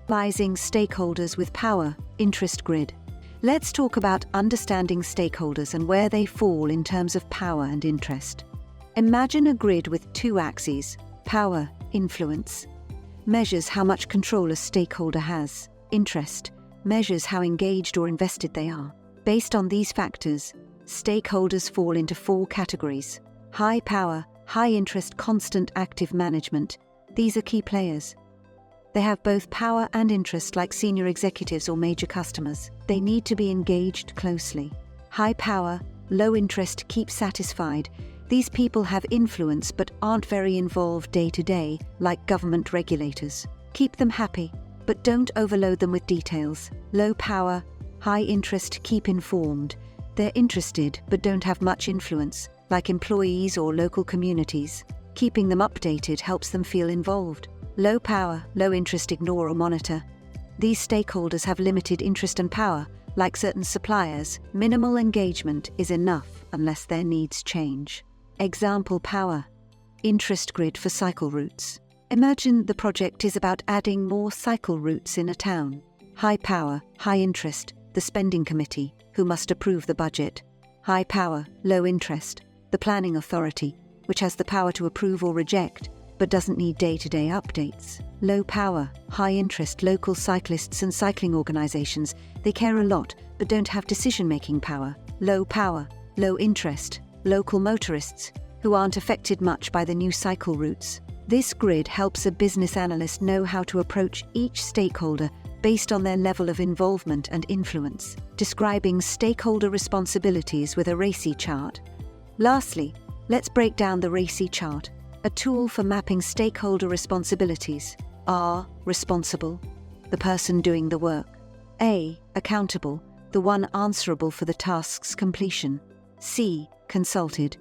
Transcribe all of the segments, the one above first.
Analyzing stakeholders with power, interest grid. Let's talk about understanding stakeholders and where they fall in terms of power and interest. Imagine a grid with two axes: power, influence, measures how much control a stakeholder has; interest measures how engaged or invested they are. Based on these factors, stakeholders fall into four categories: high power, high interest, constant active management. These are key players. They have both power and interest, like senior executives or major customers. They need to be engaged closely. High power, low interest, keep satisfied. These people have influence but aren't very involved day to day, like government regulators. Keep them happy, but don't overload them with details. Low power, high interest, keep informed. They're interested but don't have much influence, like employees or local communities. Keeping them updated helps them feel involved. Low power, low interest, ignore or monitor. These stakeholders have limited interest and power. Like certain suppliers, minimal engagement is enough unless their needs change. Example: power, interest grid for cycle routes. Imagine the project is about adding more cycle routes in a town. High power, high interest, the spending committee, who must approve the budget. High power, low interest, the planning authority, which has the power to approve or reject, but doesn't need day-to-day updates. Low power, high interest, local cyclists and cycling organizations. They care a lot, but don't have decision-making power. Low power, low interest, local motorists, who aren't affected much by the new cycle routes. This grid helps a business analyst know how to approach each stakeholder based on their level of involvement and influence. Describing stakeholder responsibilities with a RACI chart. Lastly, let's break down the RACI chart, a tool for mapping stakeholder responsibilities. R, responsible, the person doing the work. A, accountable, the one answerable for the task's completion. C, consulted,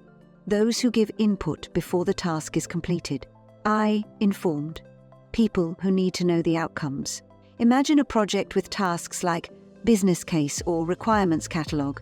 those who give input before the task is completed. I, informed, people who need to know the outcomes. Imagine a project with tasks like business case or requirements catalog.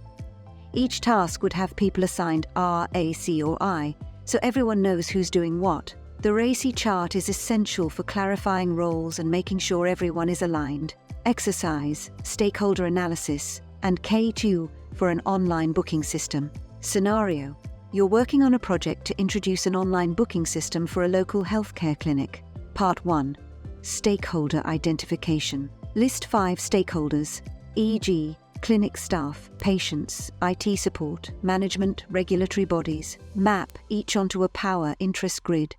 Each task would have people assigned R, A, C, or I, so everyone knows who's doing what. The RACI chart is essential for clarifying roles and making sure everyone is aligned. Exercise, stakeholder analysis, and K2 for an online booking system. Scenario: you're working on a project to introduce an online booking system for a local healthcare clinic. Part 1. Stakeholder identification. List 5 stakeholders, e.g., clinic staff, patients, IT support, management, regulatory bodies. Map each onto a power interest grid.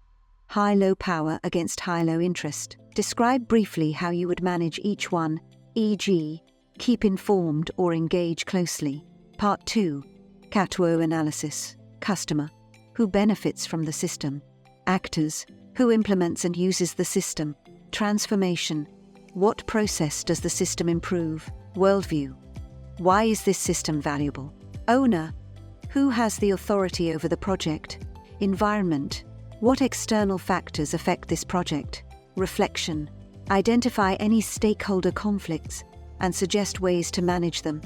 High-low power against high-low interest. Describe briefly how you would manage each one, e.g., keep informed or engage closely. Part 2. CATWO analysis. Customer, who benefits from the system. Actors, who implements and uses the system. Transformation, what process does the system improve? Worldview, why is this system valuable? Owner, who has the authority over the project? Environment, what external factors affect this project? Reflection, identify any stakeholder conflicts and suggest ways to manage them.